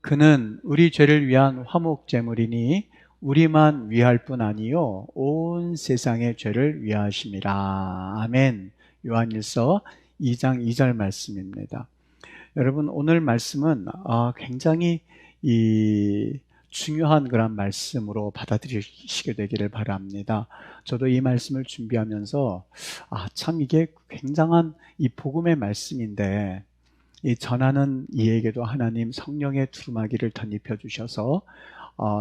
그는 우리 죄를 위한 화목제물이니 우리만 위할 뿐 아니요 온 세상의 죄를 위하심이라. 아멘. 요한일서 2장 2절 말씀입니다. 여러분, 오늘 말씀은 굉장히 중요한 그런 말씀으로 받아들이시게 되기를 바랍니다. 저도 이 말씀을 준비하면서 참 이게 굉장한 이 복음의 말씀인데, 이 전하는 이에게도 하나님 성령의 두루마기를 덧입혀 주셔서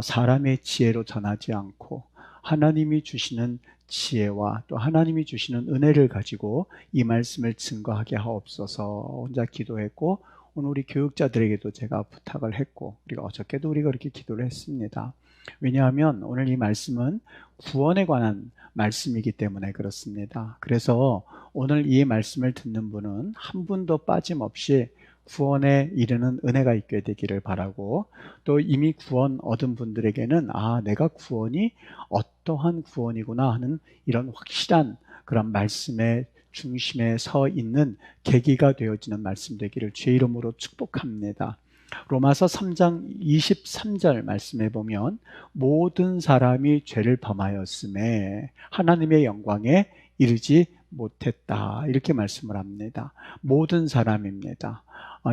사람의 지혜로 전하지 않고 하나님이 주시는 지혜와 또 하나님이 주시는 은혜를 가지고 이 말씀을 증거하게 하옵소서 혼자 기도했고, 오늘 우리 교육자들에게도 제가 부탁을 했고, 그리고 어저께도 우리가 그렇게 기도를 했습니다. 왜냐하면 오늘 이 말씀은 구원에 관한 말씀이기 때문에 그렇습니다. 그래서 오늘 이 말씀을 듣는 분은 한 분도 빠짐없이 구원에 이르는 은혜가 있게 되기를 바라고, 또 이미 구원 얻은 분들에게는 내가 구원이 어떠한 구원이구나 하는 이런 확실한 그런 말씀의 중심에 서 있는 계기가 되어지는 말씀 되기를 주의 이름으로 축복합니다. 로마서 3장 23절 말씀에 보면 모든 사람이 죄를 범하였음에 하나님의 영광에 이르지 못했다, 이렇게 말씀을 합니다. 모든 사람입니다.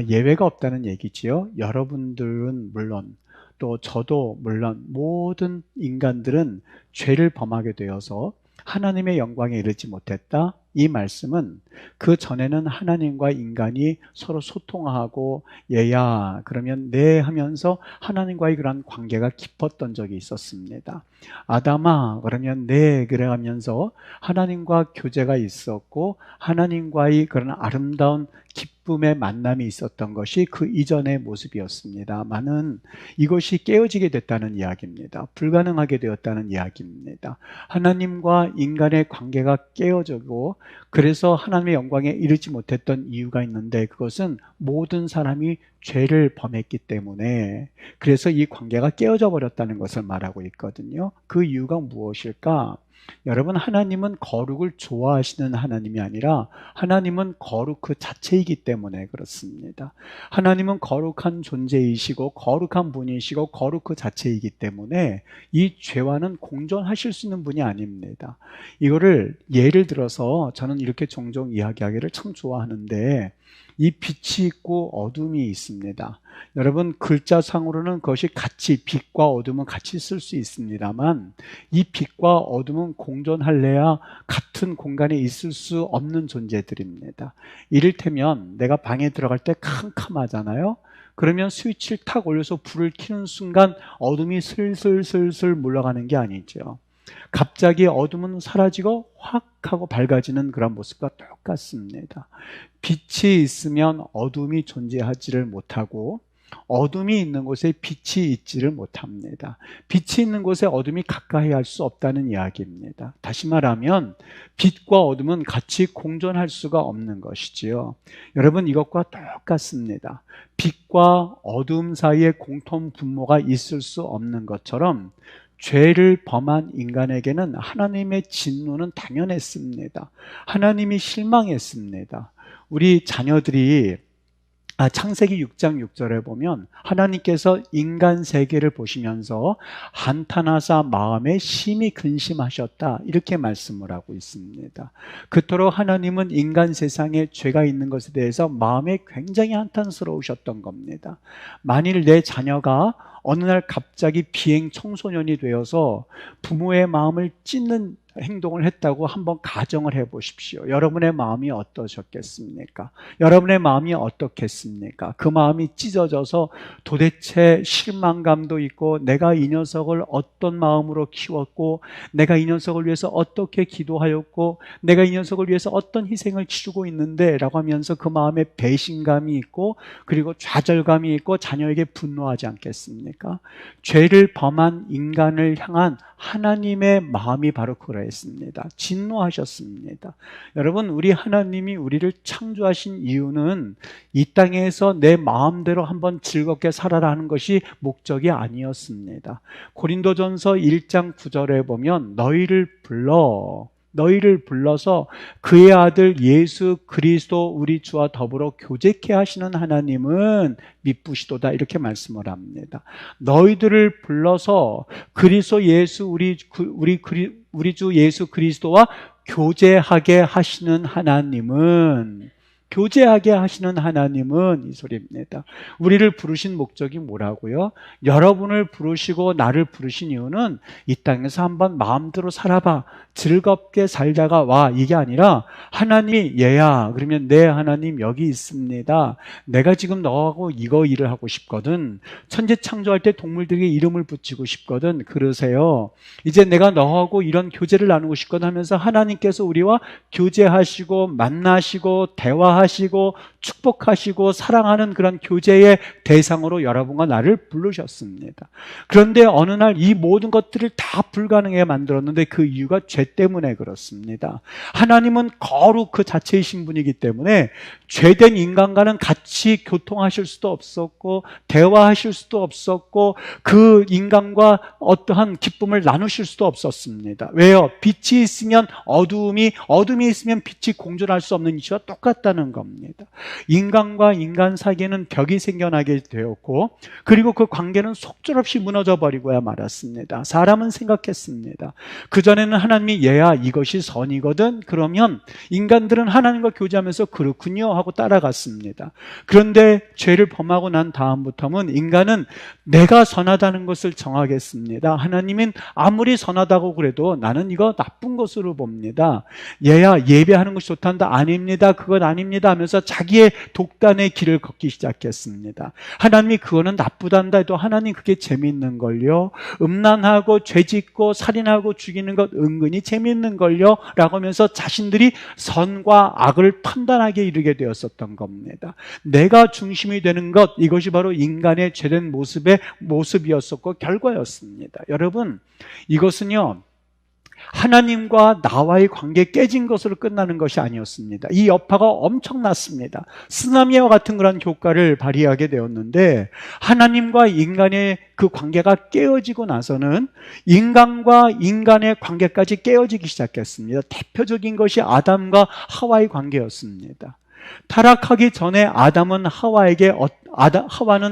예외가 없다는 얘기지요. 여러분들은 물론, 또 저도 물론, 모든 인간들은 죄를 범하게 되어서 하나님의 영광에 이르지 못했다. 이 말씀은 그 전에는 하나님과 인간이 서로 소통하고 얘야 그러면 네 하면서 하나님과의 그런 관계가 깊었던 적이 있었습니다. 아담아 그러면 네 그래 하면서 하나님과 교제가 있었고, 하나님과의 그런 아름다운 기쁨의 만남이 있었던 것이 그 이전의 모습이었습니다만은 이것이 깨어지게 됐다는 이야기입니다. 불가능하게 되었다는 이야기입니다. 하나님과 인간의 관계가 깨어지고, 그래서 하나님의 영광에 이르지 못했던 이유가 있는데, 그것은 모든 사람이 죄를 범했기 때문에, 그래서 이 관계가 깨어져 버렸다는 것을 말하고 있거든요. 그 이유가 무엇일까? 여러분, 하나님은 거룩을 좋아하시는 하나님이 아니라 하나님은 거룩 그 자체이기 때문에 그렇습니다. 하나님은 거룩한 존재이시고 거룩한 분이시고 거룩 그 자체이기 때문에 이 죄와는 공존하실 수 있는 분이 아닙니다. 이거를 예를 들어서 저는 이렇게 종종 이야기하기를 참 좋아하는데, 이 빛이 있고 어둠이 있습니다. 여러분, 글자상으로는 그것이 같이, 빛과 어둠은 같이 쓸 수 있습니다만, 이 빛과 어둠은 공존할래야 같은 공간에 있을 수 없는 존재들입니다. 이를테면 내가 방에 들어갈 때 캄캄하잖아요. 그러면 스위치를 탁 올려서 불을 켜는 순간 어둠이 슬슬슬슬 물러가는 게 아니죠. 갑자기 어둠은 사라지고 확 하고 밝아지는 그런 모습과 똑같습니다. 빛이 있으면 어둠이 존재하지를 못하고, 어둠이 있는 곳에 빛이 있지를 못합니다. 빛이 있는 곳에 어둠이 가까이 할 수 없다는 이야기입니다. 다시 말하면 빛과 어둠은 같이 공존할 수가 없는 것이지요. 여러분, 이것과 똑같습니다. 빛과 어둠 사이에 공통 분모가 있을 수 없는 것처럼 죄를 범한 인간에게는 하나님의 진노는 당연했습니다. 하나님이 실망했습니다. 우리 자녀들이 창세기 6장 6절에 보면 하나님께서 인간 세계를 보시면서 한탄하사 마음에 심히 근심하셨다, 이렇게 말씀을 하고 있습니다. 그토록 하나님은 인간 세상에 죄가 있는 것에 대해서 마음에 굉장히 한탄스러우셨던 겁니다. 만일 내 자녀가 어느 날 갑자기 비행 청소년이 되어서 부모의 마음을 찢는 행동을 했다고 한번 가정을 해보십시오. 여러분의 마음이 어떠셨겠습니까? 여러분의 마음이 어떻겠습니까? 그 마음이 찢어져서 도대체 실망감도 있고, 내가 이 녀석을 어떤 마음으로 키웠고, 내가 이 녀석을 위해서 어떻게 기도하였고, 내가 이 녀석을 위해서 어떤 희생을 치르고 있는데 라고 하면서 그 마음에 배신감이 있고, 그리고 좌절감이 있고, 자녀에게 분노하지 않겠습니까? 죄를 범한 인간을 향한 하나님의 마음이 바로 그러했습니다. 진노하셨습니다. 여러분, 우리 하나님이 우리를 창조하신 이유는 이 땅에서 내 마음대로 한번 즐겁게 살아라 하는 것이 목적이 아니었습니다. 고린도전서 1장 9절에 보면 너희를 불러 너희를 불러서 그의 아들 예수 그리스도 우리 주와 더불어 교제케 하시는 하나님은 미쁘시도다, 이렇게 말씀을 합니다. 너희들을 불러서 그리스도 예수 우리 주 예수 그리스도와 교제하게 하시는 하나님은, 교제하게 하시는 하나님은, 이 소리입니다. 우리를 부르신 목적이 뭐라고요? 여러분을 부르시고 나를 부르신 이유는 이 땅에서 한번 마음대로 살아봐, 즐겁게 살다가 와, 이게 아니라 하나님이 얘야, 그러면 네 하나님 여기 있습니다, 내가 지금 너하고 이거 일을 하고 싶거든, 천지 창조할 때 동물들에게 이름을 붙이고 싶거든, 그러세요. 이제 내가 너하고 이런 교제를 나누고 싶거든 하면서 하나님께서 우리와 교제하시고 만나시고 대화하시고 축복하시고 사랑하는 그런 교제의 대상으로 여러분과 나를 부르셨습니다. 그런데 어느 날 이 모든 것들을 다 불가능하게 만들었는데 그 이유가 죄 때문에 그렇습니다. 하나님은 거룩 그 자체이신 분이기 때문에 죄된 인간과는 같이 교통하실 수도 없었고 대화하실 수도 없었고 그 인간과 어떠한 기쁨을 나누실 수도 없었습니다. 왜요? 빛이 있으면 어둠이 있으면 빛이 공존할 수 없는 이치와 똑같다는 겁니다. 인간과 인간 사이에는 벽이 생겨나게 되었고, 그리고 그 관계는 속절없이 무너져 버리고야 말았습니다. 사람은 생각했습니다. 그전에는 하나님이 얘야 이것이 선이거든, 그러면 인간들은 하나님과 교제하면서 그렇군요 하고 따라갔습니다. 그런데 죄를 범하고 난 다음부터는 인간은 내가 선하다는 것을 정하겠습니다. 하나님은 아무리 선하다고 그래도 나는 이거 나쁜 것으로 봅니다. 얘야 예배하는 것이 좋단다, 아닙니다, 그건 아닙니다 하면서 자기의 독단의 길을 걷기 시작했습니다. 하나님이 그거는 나쁘단다 해도 하나님 그게 재미있는 걸요, 음란하고 죄짓고 살인하고 죽이는 것 은근히 재미있는 걸요 라고 하면서 자신들이 선과 악을 판단하게 이르게 되었었던 겁니다. 내가 중심이 되는 것, 이것이 바로 인간의 죄된 모습이었었고 결과였습니다. 여러분, 이것은요 하나님과 나와의 관계 깨진 것으로 끝나는 것이 아니었습니다. 이 여파가 엄청났습니다. 쓰나미와 같은 그런 효과를 발휘하게 되었는데, 하나님과 인간의 그 관계가 깨어지고 나서는 인간과 인간의 관계까지 깨어지기 시작했습니다. 대표적인 것이 아담과 하와의 관계였습니다. 타락하기 전에 하와는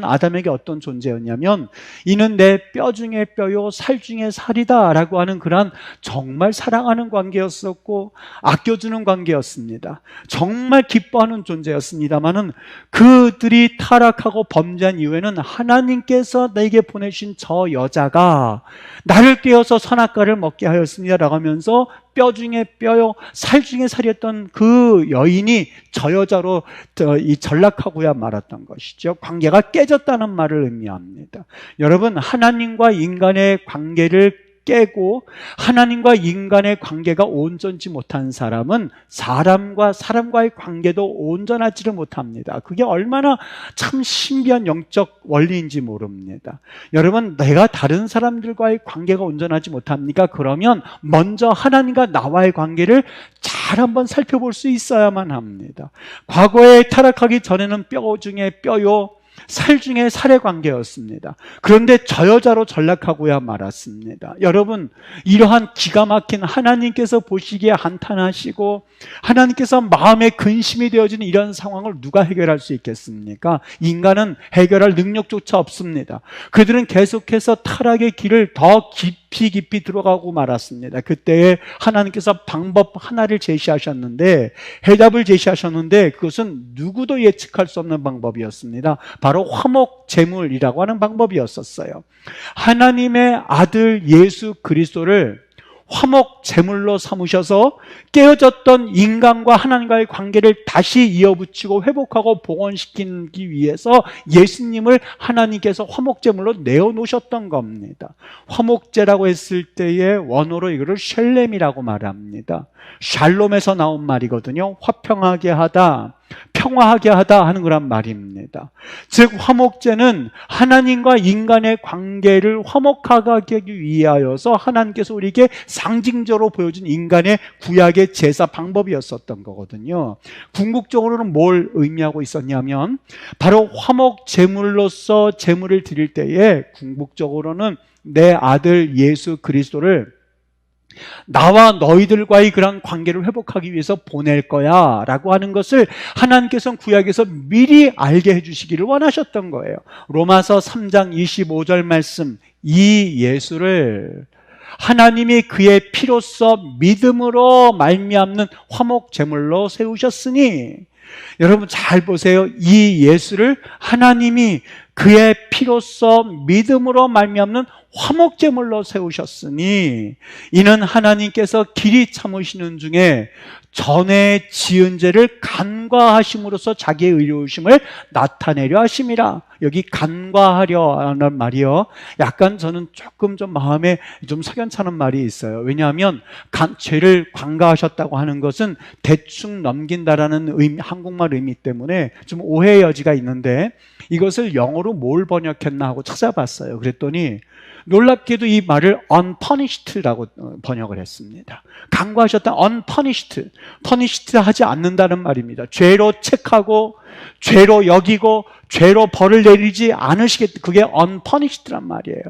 아담에게 어떤 존재였냐면, 이는 내 뼈 중에 뼈요 살 중에 살이다 라고 하는 그런 정말 사랑하는 관계였었고 아껴주는 관계였습니다. 정말 기뻐하는 존재였습니다마는 그들이 타락하고 범죄한 이후에는 하나님께서 내게 보내신 저 여자가 나를 깨어서 선악과를 먹게 하였습니다 라고 하면서 뼈 중에 뼈요 살 중에 살이었던 그 여인이 저 여자로 전락하고야 말았던 것이죠. 관계가 깨졌다는 말을 의미합니다. 여러분, 하나님과 인간의 관계를 깨고 하나님과 인간의 관계가 온전치 못한 사람은 사람과의 관계도 온전하지를 못합니다. 그게 얼마나 참 신비한 영적 원리인지 모릅니다. 여러분, 내가 다른 사람들과의 관계가 온전하지 못합니까? 그러면 먼저 하나님과 나와의 관계를 잘 한번 살펴볼 수 있어야만 합니다. 과거에 타락하기 전에는 뼈 중에 뼈요 살 중에 살의 관계였습니다. 그런데 저 여자로 전락하고야 말았습니다. 여러분, 이러한 기가 막힌 하나님께서 보시기에 한탄하시고 하나님께서 마음에 근심이 되어지는 이런 상황을 누가 해결할 수 있겠습니까? 인간은 해결할 능력조차 없습니다. 그들은 계속해서 타락의 길을 더 깊이 들어가고 말았습니다. 그때에 하나님께서 방법 하나를 제시하셨는데, 해답을 제시하셨는데 그것은 누구도 예측할 수 없는 방법이었습니다. 바로 화목 제물이라고 하는 방법이었었어요. 하나님의 아들 예수 그리스도를 화목 제물로 삼으셔서 깨어졌던 인간과 하나님과의 관계를 다시 이어붙이고 회복하고 복원시키기 위해서 예수님을 하나님께서 화목 제물로 내어놓으셨던 겁니다. 화목제라고 했을 때의 원어로 이거를 샬렘이라고 말합니다. 샬롬에서 나온 말이거든요. 화평하게 하다, 평화하게 하다 하는 그런 말입니다. 즉 화목제는 하나님과 인간의 관계를 화목하게 하기 위하여서 하나님께서 우리에게 상징적으로 보여준 인간의 구약의 제사 방법이었었던 거거든요. 궁극적으로는 뭘 의미하고 있었냐면, 바로 화목 제물로서 제물을 드릴 때에 궁극적으로는 내 아들 예수 그리스도를 나와 너희들과의 그런 관계를 회복하기 위해서 보낼 거야 라고 하는 것을 하나님께서는 구약에서 미리 알게 해주시기를 원하셨던 거예요. 로마서 3장 25절 말씀, 이 예수를 하나님이 그의 피로써 믿음으로 말미암는 화목제물로 세우셨으니, 여러분 잘 보세요. 이 예수를 하나님이 그의 피로써 믿음으로 말미암는 화목제물로 세우셨으니, 이는 하나님께서 길이 참으시는 중에 전에 지은 죄를 간과하심으로써 자기의 의로우심을 나타내려 하심이라. 여기 간과하려 하는 말이요, 약간 저는 조금 좀 마음에 좀 석연찮은 말이 있어요. 왜냐하면 죄를 간과하셨다고 하는 것은 대충 넘긴다라는 한국말 의미 때문에 좀 오해의 여지가 있는데, 이것을 영어로 뭘 번역했나 하고 찾아봤어요. 그랬더니 놀랍게도 이 말을 unpunished라고 번역을 했습니다. 간과하셨다, unpunished, punished 하지 않는다는 말입니다. 죄로 책하고 죄로 여기고 죄로 벌을 내리지 않으시겠다. 그게 unpunished란 말이에요.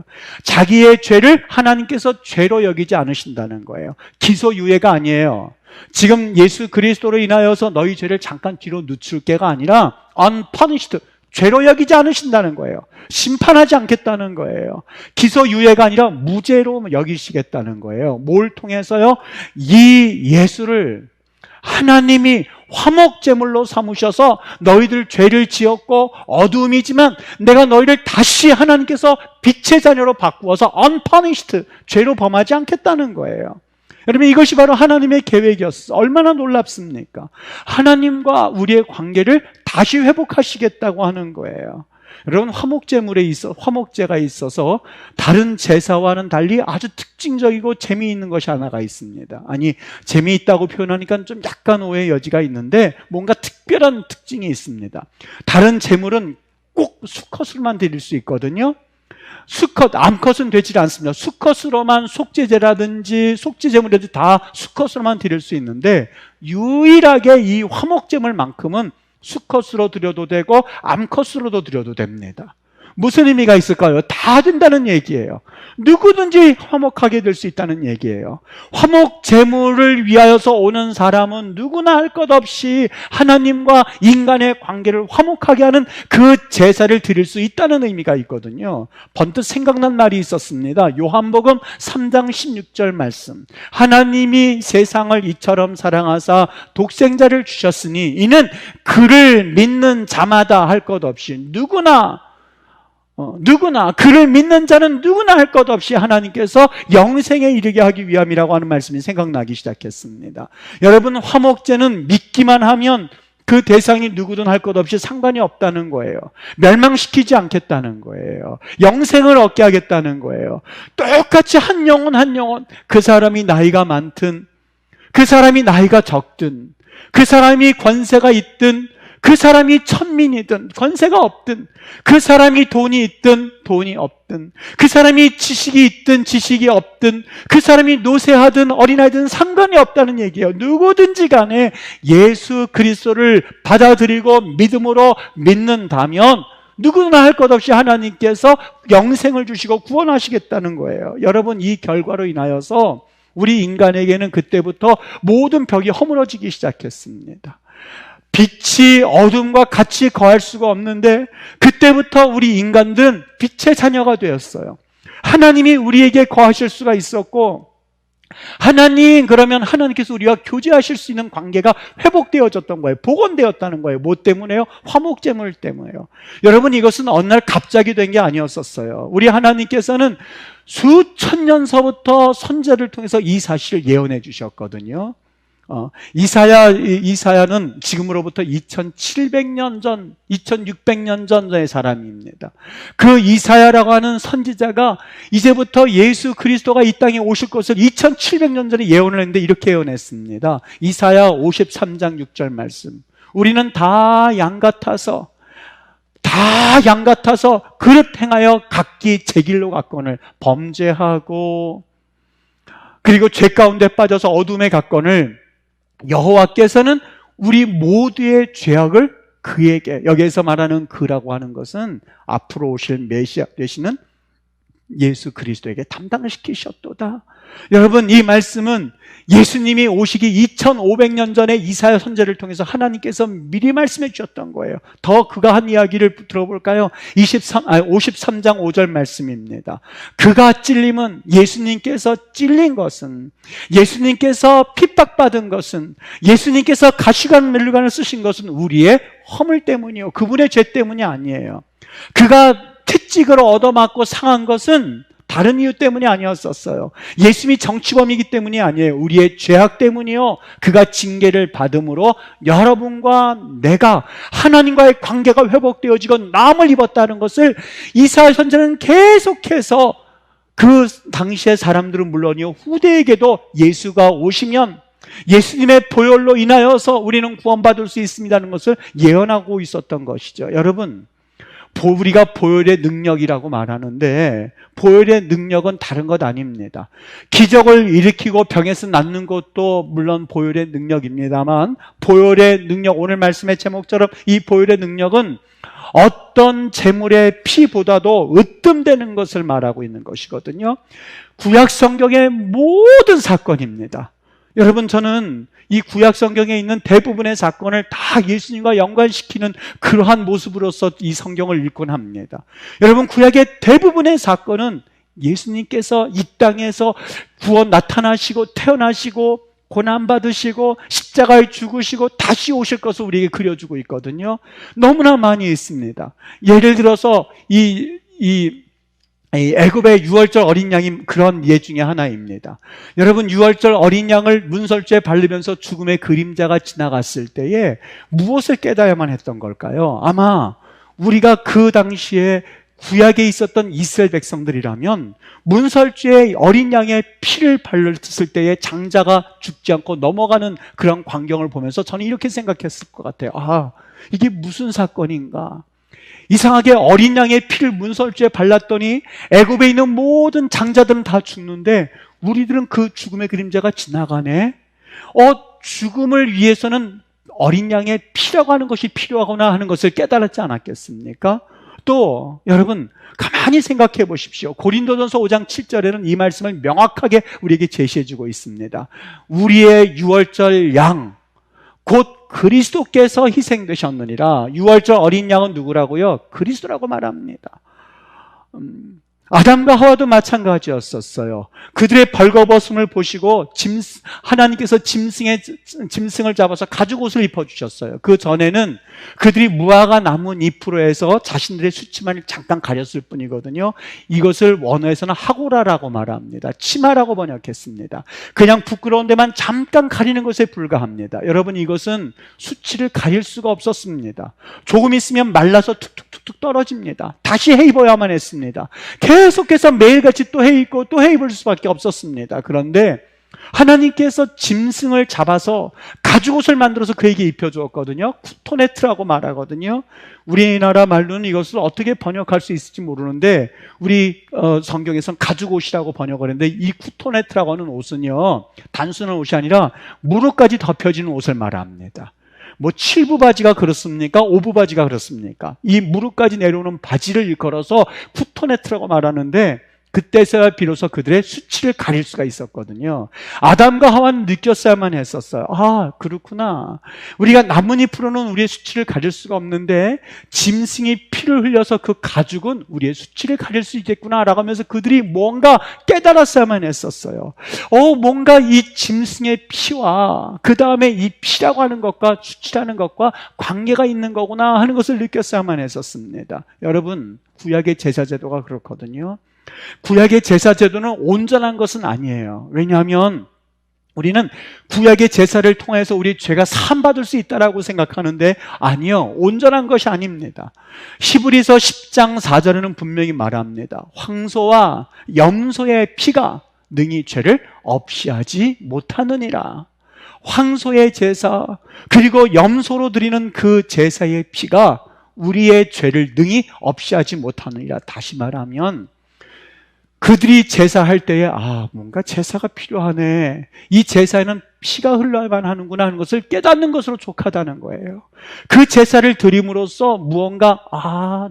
자기의 죄를 하나님께서 죄로 여기지 않으신다는 거예요. 기소유예가 아니에요. 지금 예수 그리스도로 인하여서 너희 죄를 잠깐 뒤로 늦출게가 아니라 unpunished, 죄로 여기지 않으신다는 거예요. 심판하지 않겠다는 거예요. 기소유예가 아니라 무죄로 여기시겠다는 거예요. 뭘 통해서요? 이 예수를 하나님이 화목제물로 삼으셔서 너희들 죄를 지었고 어두움이지만 내가 너희를 다시 하나님께서 빛의 자녀로 바꾸어서 unpunished, 죄로 범하지 않겠다는 거예요. 여러분, 이것이 바로 하나님의 계획이었어. 얼마나 놀랍습니까? 하나님과 우리의 관계를 다시 회복하시겠다고 하는 거예요. 여러분, 화목제가 있어서 다른 제사와는 달리 아주 특징적이고 재미있는 것이 하나가 있습니다. 아니, 재미있다고 표현하니까 좀 약간 오해의 여지가 있는데 뭔가 특별한 특징이 있습니다. 다른 제물은 꼭 수컷으로만 드릴 수 있거든요. 수컷, 암컷은 되지 않습니다. 수컷으로만 속죄제라든지 속죄제물이라든지 다 수컷으로만 드릴 수 있는데, 유일하게 이 화목제물만큼은 수컷으로 드려도 되고 암컷으로도 드려도 됩니다. 무슨 의미가 있을까요? 다 된다는 얘기예요. 누구든지 화목하게 될 수 있다는 얘기예요. 화목 제물을 위하여서 오는 사람은 누구나 할 것 없이 하나님과 인간의 관계를 화목하게 하는 그 제사를 드릴 수 있다는 의미가 있거든요. 번뜩 생각난 말이 있었습니다. 요한복음 3장 16절 말씀, 하나님이 세상을 이처럼 사랑하사 독생자를 주셨으니 이는 그를 믿는 자마다 할 것 없이 누구나 그를 믿는 자는 누구나 할 것 없이 하나님께서 영생에 이르게 하기 위함이라고 하는 말씀이 생각나기 시작했습니다. 여러분, 화목제는 믿기만 하면 그 대상이 누구든 할 것 없이 상관이 없다는 거예요. 멸망시키지 않겠다는 거예요. 영생을 얻게 하겠다는 거예요. 똑같이 한 영혼 한 영혼, 그 사람이 나이가 많든 그 사람이 나이가 적든 그 사람이 권세가 있든 그 사람이 천민이든 권세가 없든, 그 사람이 돈이 있든 돈이 없든, 그 사람이 지식이 있든 지식이 없든, 그 사람이 노쇠하든 어린아이든 상관이 없다는 얘기예요. 누구든지 간에 예수 그리스도를 받아들이고 믿음으로 믿는다면 누구나 할 것 없이 하나님께서 영생을 주시고 구원하시겠다는 거예요. 여러분, 이 결과로 인하여서 우리 인간에게는 그때부터 모든 벽이 허물어지기 시작했습니다. 빛이 어둠과 같이 거할 수가 없는데 그때부터 우리 인간들은 빛의 자녀가 되었어요. 하나님이 우리에게 거하실 수가 있었고, 그러면 하나님께서 우리와 교제하실 수 있는 관계가 회복되어졌던 거예요. 복원되었다는 거예요. 뭐 때문에요? 화목제물 때문에요. 여러분, 이것은 어느 날 갑자기 된 게 아니었었어요. 우리 하나님께서는 수천 년서부터 선지자를 통해서 이 사실을 예언해 주셨거든요. 이사야는 지금으로부터 2700년 전, 2600년 전의 사람입니다. 그 이사야라고 하는 선지자가 이제부터 예수 그리스도가 이 땅에 오실 것을 2700년 전에 예언을 했는데 이렇게 예언했습니다. 이사야 53장 6절 말씀, 우리는 다 양 같아서 그릇 행하여 각기 제 길로 갔거늘 범죄하고, 그리고 죄 가운데 빠져서 어둠에 갔거늘 여호와께서는 우리 모두의 죄악을 그에게, 여기에서 말하는 그라고 하는 것은 앞으로 오실 메시아 되시는 예수 그리스도에게 담당시키셨도다. 여러분, 이 말씀은 예수님이 오시기 2500년 전에 이사야 선지자를 통해서 하나님께서 미리 말씀해 주셨던 거예요. 더 그가 한 이야기를 들어볼까요? 53장 5절 말씀입니다. 그가 찔림은, 예수님께서 찔린 것은, 예수님께서 핍박받은 것은, 예수님께서 가시관 멜루관을 쓰신 것은 우리의 허물 때문이요, 그분의 죄 때문이 아니에요. 그가 채찍으로 얻어맞고 상한 것은 다른 이유 때문이 아니었었어요. 예수님이 정치범이기 때문이 아니에요. 우리의 죄악 때문이요, 그가 징계를 받음으로 여러분과 내가 하나님과의 관계가 회복되어지고 나음을 입었다는 것을 이사야 선지자는 계속해서 그 당시의 사람들은 물론이요, 후대에게도 예수가 오시면 예수님의 보혈로 인하여서 우리는 구원받을 수 있습니다는 것을 예언하고 있었던 것이죠. 여러분, 우리가 보혈의 능력이라고 말하는데 보혈의 능력은 다른 것 아닙니다. 기적을 일으키고 병에서 낫는 것도 물론 보혈의 능력입니다만, 보혈의 능력, 오늘 말씀의 제목처럼 이 보혈의 능력은 어떤 재물의 피보다도 으뜸되는 것을 말하고 있는 것이거든요. 구약 성경의 모든 사건입니다. 여러분, 저는 이 구약 성경에 있는 대부분의 사건을 다 예수님과 연관시키는 그러한 모습으로서 이 성경을 읽곤 합니다. 여러분, 구약의 대부분의 사건은 예수님께서 이 땅에서 구원 나타나시고 태어나시고 고난받으시고 십자가에 죽으시고 다시 오실 것을 우리에게 그려주고 있거든요. 너무나 많이 있습니다. 예를 들어서 이 애굽의 유월절 어린 양이 그런 예 중에 하나입니다. 여러분, 유월절 어린 양을 문설주에 바르면서 죽음의 그림자가 지나갔을 때에 무엇을 깨달아야만 했던 걸까요? 아마 우리가 그 당시에 구약에 있었던 이스라엘 백성들이라면 문설주에 어린 양의 피를 발랐을 때에 장자가 죽지 않고 넘어가는 그런 광경을 보면서 저는 이렇게 생각했을 것 같아요. 아, 이게 무슨 사건인가? 이상하게 어린 양의 피를 문설주에 발랐더니 애굽에 있는 모든 장자들은 다 죽는데 우리들은 그 죽음의 그림자가 지나가네. 죽음을 위해서는 어린 양의 피라고 하는 것이 필요하구나 하는 것을 깨달았지 않았겠습니까? 또 여러분, 가만히 생각해 보십시오. 고린도전서 5장 7절에는 이 말씀을 명확하게 우리에게 제시해 주고 있습니다. 우리의 유월절 양 곧 그리스도께서 희생되셨느니라. 유월절 어린 양은 누구라고요? 그리스도라고 말합니다. 아담과 하와도 마찬가지였었어요. 그들의 벌거벗음을 보시고 하나님께서 짐승을 잡아서 가죽 옷을 입혀주셨어요. 그 전에는 그들이 무화과 나무 잎으로 해서 자신들의 수치만을 잠깐 가렸을 뿐이거든요. 이것을 원어에서는 하고라라고 말합니다. 치마라고 번역했습니다. 그냥 부끄러운 데만 잠깐 가리는 것에 불과합니다. 여러분, 이것은 수치를 가릴 수가 없었습니다. 조금 있으면 말라서 툭툭툭툭 떨어집니다. 다시 해 입어야만 했습니다. 계속해서 매일같이 또 해 입고 또 해 입을 수밖에 없었습니다. 그런데 하나님께서 짐승을 잡아서 가죽옷을 만들어서 그에게 입혀주었거든요. 쿠토네트라고 말하거든요. 우리나라 말로는 이것을 어떻게 번역할 수 있을지 모르는데 우리 성경에서는 가죽옷이라고 번역을 했는데, 이 쿠토네트라고 하는 옷은요, 단순한 옷이 아니라 무릎까지 덮여지는 옷을 말합니다. 뭐 7부 바지가 그렇습니까? 5부 바지가 그렇습니까? 이 무릎까지 내려오는 바지를 일컬어서 쿠토네트라고 말하는데, 그때서야 비로소 그들의 수치를 가릴 수가 있었거든요. 아담과 하와는 느꼈어야만 했었어요. 아, 그렇구나. 우리가 나뭇잎으로는 우리의 수치를 가릴 수가 없는데 짐승이 피를 흘려서 그 가죽은 우리의 수치를 가릴 수 있겠구나 라고 하면서 그들이 뭔가 깨달았어야만 했었어요. 뭔가 이 짐승의 피와 그 다음에 이 피라고 하는 것과 수치라는 것과 관계가 있는 거구나 하는 것을 느꼈어야만 했었습니다. 여러분, 구약의 제사제도가 그렇거든요. 구약의 제사제도는 온전한 것은 아니에요. 왜냐하면 우리는 구약의 제사를 통해서 우리 죄가 사함받을 수 있다고 생각하는데 아니요, 온전한 것이 아닙니다. 히브리서 10장 4절에는 분명히 말합니다. 황소와 염소의 피가 능히 죄를 없이 하지 못하느니라. 황소의 제사 그리고 염소로 드리는 그 제사의 피가 우리의 죄를 능히 없이 하지 못하느니라. 다시 말하면 그들이 제사할 때에 뭔가 제사가 필요하네, 이 제사에는 피가 흘러야만 하는구나 하는 것을 깨닫는 것으로 족하다는 거예요. 그 제사를 드림으로써 무언가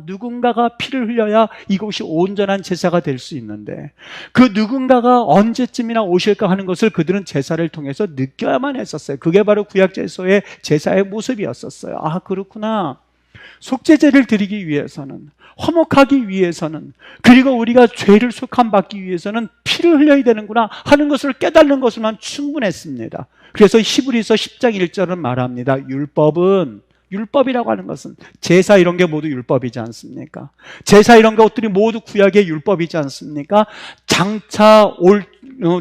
누군가가 피를 흘려야 이곳이 온전한 제사가 될 수 있는데, 그 누군가가 언제쯤이나 오실까 하는 것을 그들은 제사를 통해서 느껴야만 했었어요. 그게 바로 구약제소의 제사의 모습이었었어요. 그렇구나, 속죄제를 드리기 위해서는, 화목하기 위해서는, 그리고 우리가 죄를 속함받기 위해서는 피를 흘려야 되는구나 하는 것을 깨닫는 것으로만 충분했습니다. 그래서 히브리서 10장 1절은 말합니다. 율법이라고 하는 것은, 제사 이런 게 모두 율법이지 않습니까? 제사 이런 것들이 모두 구약의 율법이지 않습니까? 장차 올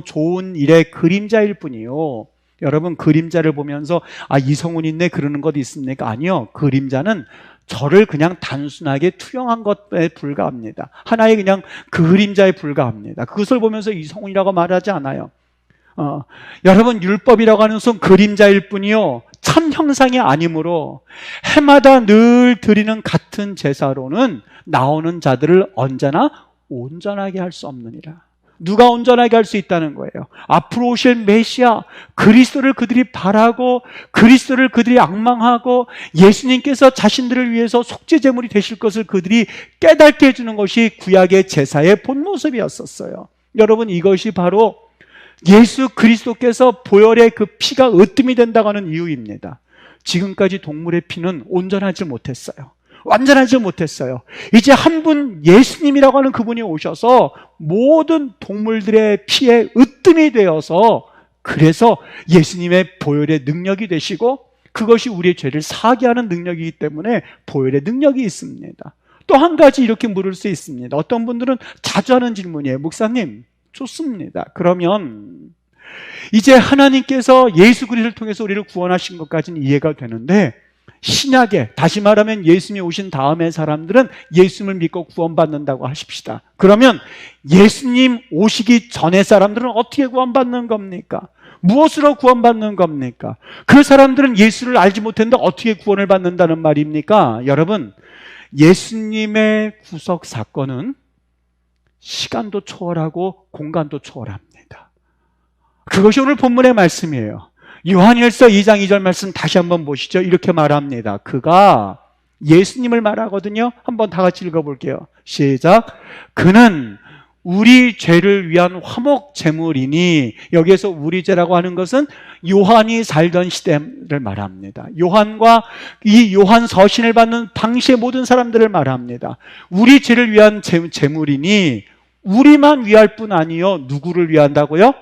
좋은 일의 그림자일 뿐이요. 여러분, 그림자를 보면서 이성훈 있네 그러는 것 있습니까? 아니요. 그림자는 저를 그냥 단순하게 투영한 것에 불과합니다. 하나의 그냥 그림자에 불과합니다. 그것을 보면서 이성훈이라고 말하지 않아요. 여러분, 율법이라고 하는 것은 그림자일 뿐이요, 참 형상이 아니므로 해마다 늘 드리는 같은 제사로는 나오는 자들을 언제나 온전하게 할 수 없느니라. 누가 온전하게 할 수 있다는 거예요? 앞으로 오실 메시아 그리스도를 그들이 바라고, 그리스도를 그들이 앙망하고, 예수님께서 자신들을 위해서 속죄제물이 되실 것을 그들이 깨닫게 해주는 것이 구약의 제사의 본 모습이었었어요. 여러분, 이것이 바로 예수 그리스도께서 보혈의 그 피가 으뜸이 된다고 하는 이유입니다. 지금까지 동물의 피는 온전하지 못했어요. 완전하지 못했어요. 이제 한 분, 예수님이라고 하는 그분이 오셔서 모든 동물들의 피에 으뜸이 되어서, 그래서 예수님의 보혈의 능력이 되시고, 그것이 우리의 죄를 사하게 하는 능력이기 때문에 보혈의 능력이 있습니다. 또 한 가지 이렇게 물을 수 있습니다. 어떤 분들은 자주 하는 질문이에요. 목사님, 좋습니다. 그러면 이제 하나님께서 예수 그리스도를 통해서 우리를 구원하신 것까지는 이해가 되는데, 신약에, 다시 말하면 예수님이 오신 다음에 사람들은 예수님을 믿고 구원받는다고 하십시다. 그러면 예수님 오시기 전에 사람들은 어떻게 구원받는 겁니까? 무엇으로 구원받는 겁니까? 그 사람들은 예수를 알지 못했는데 어떻게 구원을 받는다는 말입니까? 여러분, 예수님의 구속 사건은 시간도 초월하고 공간도 초월합니다. 그것이 오늘 본문의 말씀이에요. 요한일서 2장 2절 말씀 다시 한번 보시죠. 이렇게 말합니다. 그가 예수님을 말하거든요. 한번 다 같이 읽어볼게요. 시작. 그는 우리 죄를 위한 화목 제물이니, 여기에서 우리 죄라고 하는 것은 요한이 살던 시대를 말합니다. 요한과 이 요한 서신을 받는 당시의 모든 사람들을 말합니다. 우리 죄를 위한 제물이니, 우리만 위할 뿐 아니요, 누구를 위한다고요?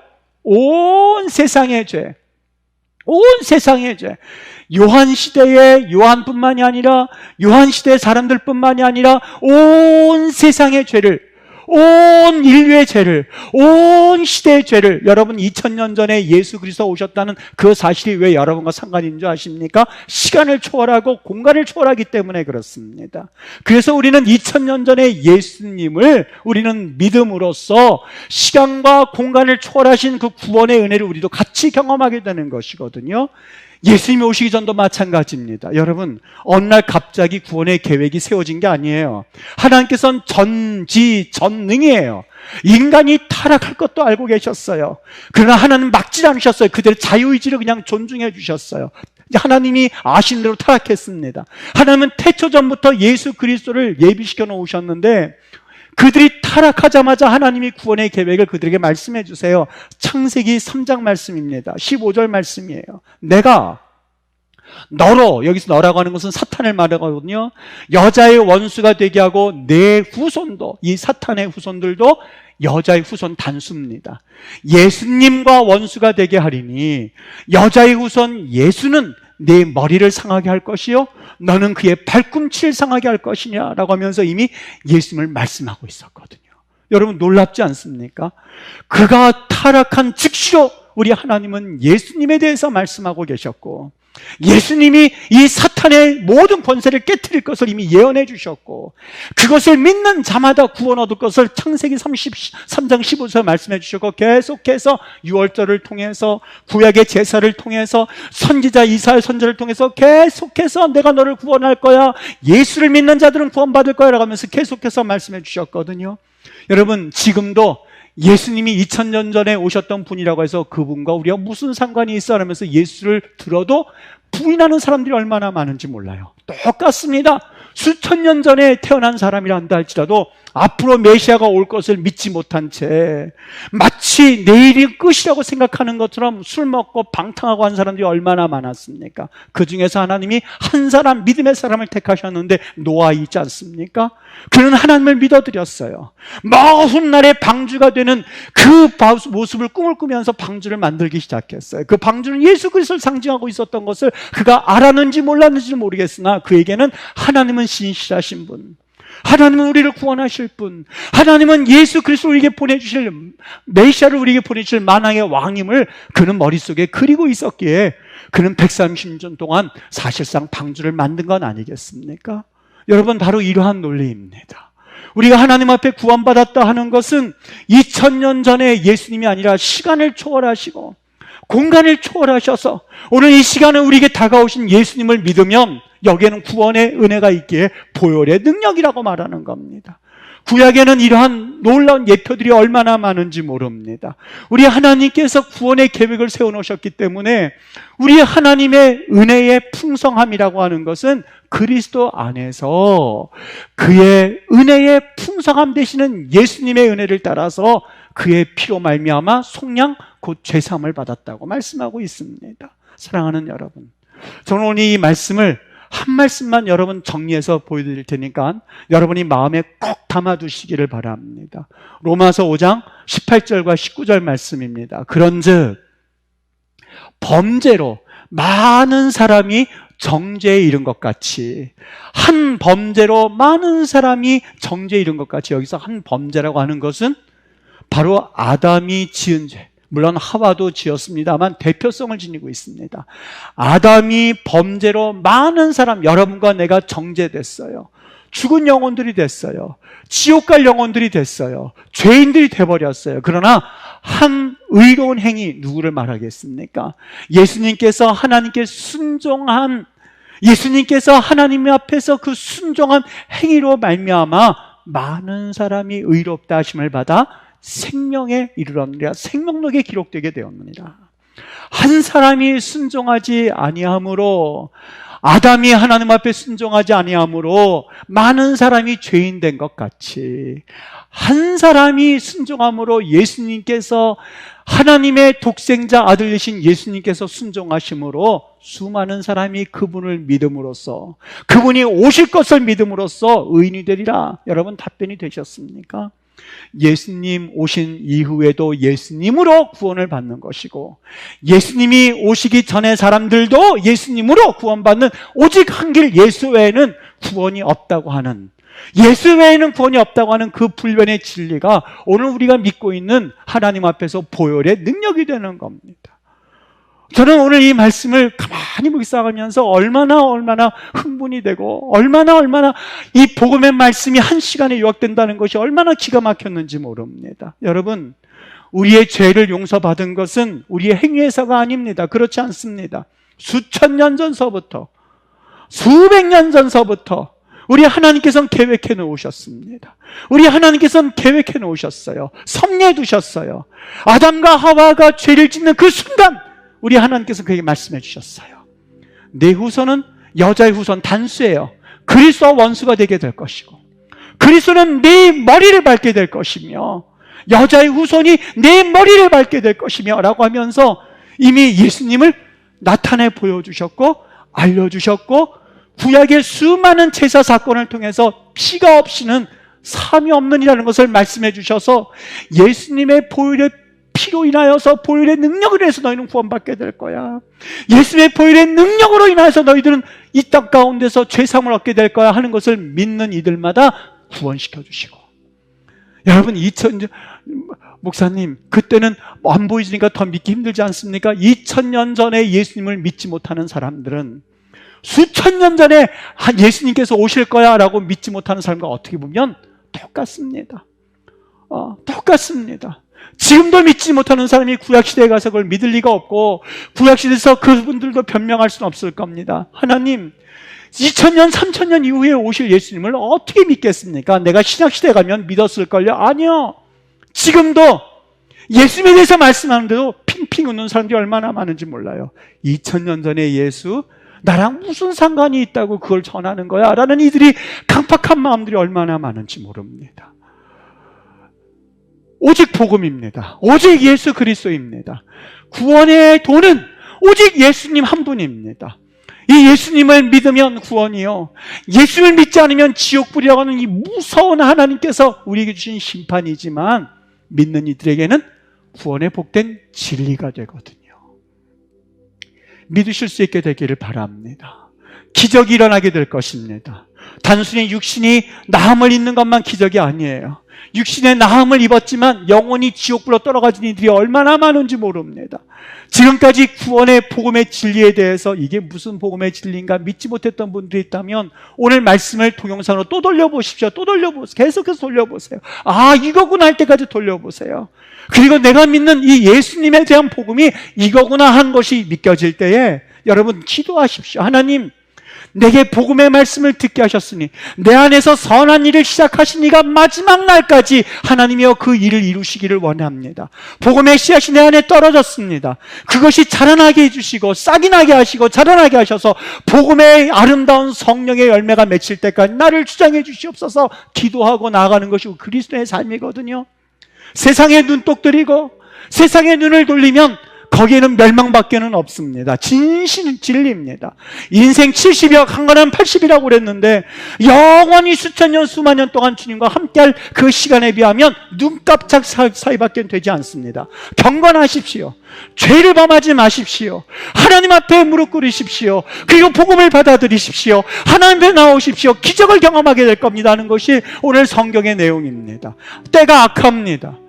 온 세상의 죄. 온 세상의 죄. 요한 시대의 요한뿐만이 아니라, 요한 시대의 사람들뿐만이 아니라 온 세상의 죄를, 온 인류의 죄를, 온 시대의 죄를, 여러분 2000년 전에 예수 그리스도 오셨다는 그 사실이 왜 여러분과 상관이 있는 줄 아십니까? 시간을 초월하고 공간을 초월하기 때문에 그렇습니다. 그래서 우리는 2000년 전에 예수님을 우리는 믿음으로써 시간과 공간을 초월하신 그 구원의 은혜를 우리도 같이 경험하게 되는 것이거든요. 예수님이 오시기 전도 마찬가지입니다. 여러분, 어느 날 갑자기 구원의 계획이 세워진 게 아니에요. 하나님께서는 전지전능이에요. 인간이 타락할 것도 알고 계셨어요. 그러나 하나님은 막지 않으셨어요. 그들의 자유의지를 그냥 존중해 주셨어요. 하나님이 아신 대로 타락했습니다. 하나님은 태초 전부터 예수 그리스도를 예비시켜 놓으셨는데, 그들이 타락하자마자 하나님이 구원의 계획을 그들에게 말씀해 주세요. 창세기 3장 말씀입니다. 15절 말씀이에요. 내가 너로, 여기서 너라고 하는 것은 사탄을 말하거든요. 여자의 원수가 되게 하고 내 후손도, 이 사탄의 후손들도 여자의 후손 단수입니다. 예수님과 원수가 되게 하리니 여자의 후손 예수는 내 머리를 상하게 할 것이요, 너는 그의 발꿈치를 상하게 할 것이냐 라고 하면서 이미 예수님을 말씀하고 있었거든요. 여러분, 놀랍지 않습니까? 그가 타락한 즉시로 우리 하나님은 예수님에 대해서 말씀하고 계셨고, 예수님이 이 사탄의 모든 권세를 깨트릴 것을 이미 예언해 주셨고, 그것을 믿는 자마다 구원 얻을 것을 창세기 33장 15절 말씀해 주셨고, 계속해서 유월절을 통해서, 구약의 제사를 통해서, 선지자 이사야 선지자를 통해서 계속해서 내가 너를 구원할 거야, 예수를 믿는 자들은 구원받을 거야 라고 하면서 계속해서 말씀해 주셨거든요. 여러분, 지금도 예수님이 2000년 전에 오셨던 분이라고 해서 그분과 우리가 무슨 상관이 있어 하면서 예수를 들어도 부인하는 사람들이 얼마나 많은지 몰라요. 똑같습니다. 수천 년 전에 태어난 사람이라 한다 할지라도 앞으로 메시아가 올 것을 믿지 못한 채 마치 내일이 끝이라고 생각하는 것처럼 술 먹고 방탕하고 한 사람들이 얼마나 많았습니까? 그 중에서 하나님이 한 사람, 믿음의 사람을 택하셨는데 노아 있지 않습니까? 그는 하나님을 믿어드렸어요. 먼 훗날에 방주가 되는 그 모습을 꿈을 꾸면서 방주를 만들기 시작했어요. 그 방주는 예수 그리스도를 상징하고 있었던 것을 그가 알았는지 몰랐는지는 모르겠으나 그에게는 하나님은 신실하신 분, 하나님은 우리를 구원하실 분, 하나님은 예수 그리스도를 우리에게 보내주실 메시아를 우리에게 보내주실 만왕의 왕임을 그는 머릿속에 그리고 있었기에 그는 130년 동안 사실상 방주를 만든 건 아니겠습니까? 여러분, 바로 이러한 논리입니다. 우리가 하나님 앞에 구원받았다 하는 것은 2000년 전에 예수님이 아니라 시간을 초월하시고 공간을 초월하셔서 오늘 이 시간에 우리에게 다가오신 예수님을 믿으면 여기에는 구원의 은혜가 있기에 보혈의 능력이라고 말하는 겁니다. 구약에는 이러한 놀라운 예표들이 얼마나 많은지 모릅니다. 우리 하나님께서 구원의 계획을 세워놓으셨기 때문에 우리 하나님의 은혜의 풍성함이라고 하는 것은 그리스도 안에서 그의 은혜의 풍성함 되시는 예수님의 은혜를 따라서 그의 피로 말미암아 속량 곧 죄사함을 받았다고 말씀하고 있습니다. 사랑하는 여러분, 저는 오늘 이 말씀을 한 말씀만 여러분 정리해서 보여드릴 테니까 여러분이 마음에 꼭 담아두시기를 바랍니다. 로마서 5장 18절과 19절 말씀입니다. 그런즉 범죄로 많은 사람이 정죄에 이른 것 같이, 한 범죄로 많은 사람이 정죄에 이른 것 같이, 여기서 한 범죄라고 하는 것은 바로 아담이 지은 죄, 물론 하와도 지었습니다만 대표성을 지니고 있습니다. 아담이 범죄로 많은 사람, 여러분과 내가 정죄됐어요. 죽은 영혼들이 됐어요. 지옥 갈 영혼들이 됐어요. 죄인들이 돼버렸어요. 그러나 한 의로운 행위, 누구를 말하겠습니까? 예수님께서 하나님께 순종한, 예수님께서 하나님 앞에서 그 순종한 행위로 말미암아 많은 사람이 의롭다 하심을 받아 생명에 이르렀느니라, 생명록에 기록되게 되었느니라. 한 사람이 순종하지 아니함으로, 아담이 하나님 앞에 순종하지 아니함으로 많은 사람이 죄인 된 것 같이, 한 사람이 순종함으로 예수님께서, 하나님의 독생자 아들이신 예수님께서 순종하심으로 수많은 사람이 그분을 믿음으로써, 그분이 오실 것을 믿음으로써 의인이 되리라. 여러분, 답변이 되셨습니까? 예수님 오신 이후에도 예수님으로 구원을 받는 것이고, 예수님이 오시기 전에 사람들도 예수님으로 구원받는 오직 한 길, 예수 외에는 구원이 없다고 하는, 예수 외에는 구원이 없다고 하는 그 불변의 진리가 오늘 우리가 믿고 있는 하나님 앞에서 보혈의 능력이 되는 겁니다. 저는 오늘 이 말씀을 가만히 묵상하면서 얼마나 흥분이 되고 얼마나 이 복음의 말씀이 한 시간에 요약된다는 것이 얼마나 기가 막혔는지 모릅니다. 여러분, 우리의 죄를 용서받은 것은 우리의 행위에서가 아닙니다. 그렇지 않습니다. 수천 년 전서부터, 수백 년 전서부터 우리 하나님께서는 계획해 놓으셨습니다. 우리 하나님께서는 계획해 놓으셨어요. 섭리해 두셨어요. 아담과 하와가 죄를 짓는 그 순간 우리 하나님께서 그에게 말씀해 주셨어요. 내 후손은, 여자의 후손 단수예요. 그리스도와 원수가 되게 될 것이고, 그리스도는 네 머리를 밟게 될 것이며, 여자의 후손이 내 머리를 밟게 될 것이며 라고 하면서 이미 예수님을 나타내 보여주셨고 알려주셨고, 구약의 수많은 제사 사건을 통해서 피가 없이는 삶이 없느니라는 것을 말씀해 주셔서 예수님의 보혈의 피로 인하여서, 보혈의 능력을 인해서 너희는 구원받게 될 거야. 예수의 보혈의 능력으로 인하여서 너희들은 이 땅 가운데서 죄상을 얻게 될 거야 하는 것을 믿는 이들마다 구원시켜 주시고, 여러분 목사님, 그때는 안 보이시니까 더 믿기 힘들지 않습니까? 2000년 전에 예수님을 믿지 못하는 사람들은 수천 년 전에 예수님께서 오실 거야 라고 믿지 못하는 사람과 어떻게 보면 똑같습니다. 똑같습니다. 지금도 믿지 못하는 사람이 구약시대에 가서 그걸 믿을 리가 없고, 구약시대에서 그분들도 변명할 수는 없을 겁니다. 하나님, 2000년, 3000년 이후에 오실 예수님을 어떻게 믿겠습니까? 내가 신약시대에 가면 믿었을걸요? 아니요. 지금도 예수님에 대해서 말씀하는데도 핑핑 웃는 사람들이 얼마나 많은지 몰라요. 2000년 전에 예수, 나랑 무슨 상관이 있다고 그걸 전하는 거야? 라는 이들이 강팍한 마음들이 얼마나 많은지 모릅니다. 오직 복음입니다. 오직 예수 그리스도입니다. 구원의 도는 오직 예수님 한 분입니다. 이 예수님을 믿으면 구원이요, 예수를 믿지 않으면 지옥불이라고 하는 이 무서운 하나님께서 우리에게 주신 심판이지만, 믿는 이들에게는 구원의 복된 진리가 되거든요. 믿으실 수 있게 되기를 바랍니다. 기적이 일어나게 될 것입니다. 단순히 육신이 나음을 입는 것만 기적이 아니에요. 육신의 나음을 입었지만 영원히 지옥불로 떨어가진 이들이 얼마나 많은지 모릅니다. 지금까지 구원의 복음의 진리에 대해서 이게 무슨 복음의 진리인가 믿지 못했던 분들이 있다면 오늘 말씀을 동영상으로 또 돌려보십시오. 또 돌려보세요. 계속해서 돌려보세요. 아, 이거구나 할 때까지 돌려보세요. 그리고 내가 믿는 이 예수님에 대한 복음이 이거구나 한 것이 믿겨질 때에 여러분 기도하십시오. 하나님, 내게 복음의 말씀을 듣게 하셨으니 내 안에서 선한 일을 시작하신 이가 마지막 날까지 하나님이여 그 일을 이루시기를 원합니다. 복음의 씨앗이 내 안에 떨어졌습니다. 그것이 자라나게 해주시고 싹이 나게 하시고 자라나게 하셔서 복음의 아름다운 성령의 열매가 맺힐 때까지 나를 주장해 주시옵소서 기도하고 나아가는 것이 그리스도의 삶이거든요. 세상의 눈독 들이고 세상의 눈을 돌리면 거기에는 멸망밖에는 없습니다. 진리입니다. 인생 70여, 한가는 80이라고 그랬는데 영원히 수천 년, 수만 년 동안 주님과 함께할 그 시간에 비하면 눈깜짝 사이밖에 되지 않습니다. 경건하십시오. 죄를 범하지 마십시오. 하나님 앞에 무릎 꿇으십시오. 그리고 복음을 받아들이십시오. 하나님 앞에 나오십시오. 기적을 경험하게 될 겁니다 하는 것이 오늘 성경의 내용입니다. 때가 악합니다.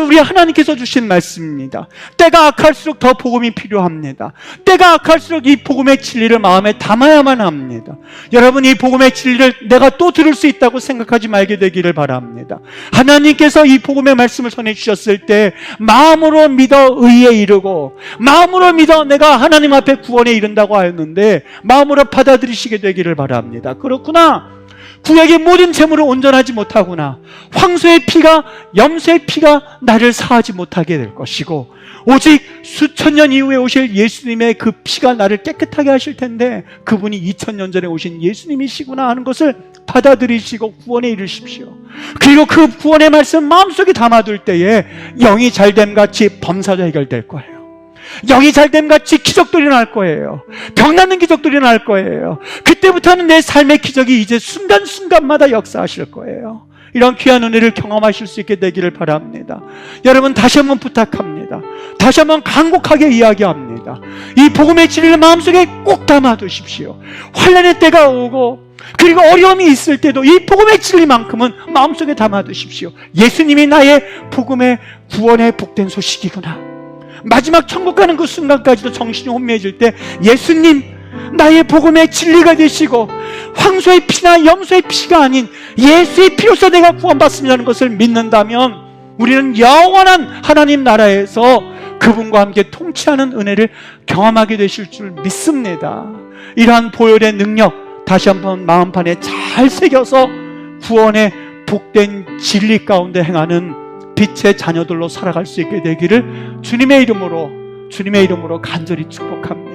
우리 하나님께서 주신 말씀입니다. 때가 악할수록 더 복음이 필요합니다. 때가 악할수록 이 복음의 진리를 마음에 담아야만 합니다. 여러분, 이 복음의 진리를 내가 또 들을 수 있다고 생각하지 말게 되기를 바랍니다. 하나님께서 이 복음의 말씀을 전해주셨을 때 마음으로 믿어 의에 이르고 마음으로 믿어 내가 하나님 앞에 구원에 이른다고 하였는데 마음으로 받아들이시게 되기를 바랍니다. 그렇구나, 구약의 모든 재물을 온전하지 못하구나, 황소의 피가, 염소의 피가 나를 사하지 못하게 될 것이고 오직 수천 년 이후에 오실 예수님의 그 피가 나를 깨끗하게 하실 텐데 그분이 2000년 전에 오신 예수님이시구나 하는 것을 받아들이시고 구원에 이르십시오. 그리고 그 구원의 말씀 마음속에 담아둘 때에 영이 잘됨같이 범사도 해결될 거예요. 영이 잘됨같이 기적들이 날 거예요. 병 낫는 기적들이 날 거예요. 그때부터는 내 삶의 기적이 이제 순간순간마다 역사하실 거예요. 이런 귀한 은혜를 경험하실 수 있게 되기를 바랍니다. 여러분, 다시 한번 부탁합니다. 다시 한번 간곡하게 이야기합니다. 이 복음의 진리를 마음속에 꼭 담아두십시오. 환난의 때가 오고 그리고 어려움이 있을 때도 이 복음의 진리만큼은 마음속에 담아두십시오. 예수님이 나의 복음의 구원의 복된 소식이구나. 마지막 천국 가는 그 순간까지도 정신이 혼미해질 때 예수님, 나의 복음의 진리가 되시고 황소의 피나 염소의 피가 아닌 예수의 피로서 내가 구원받습니다는 것을 믿는다면 우리는 영원한 하나님 나라에서 그분과 함께 통치하는 은혜를 경험하게 되실 줄 믿습니다. 이러한 보혈의 능력 다시 한번 마음판에 잘 새겨서 구원의 복된 진리 가운데 행하는 빛의 자녀들로 살아갈 수 있게 되기를 주님의 이름으로 간절히 축복합니다.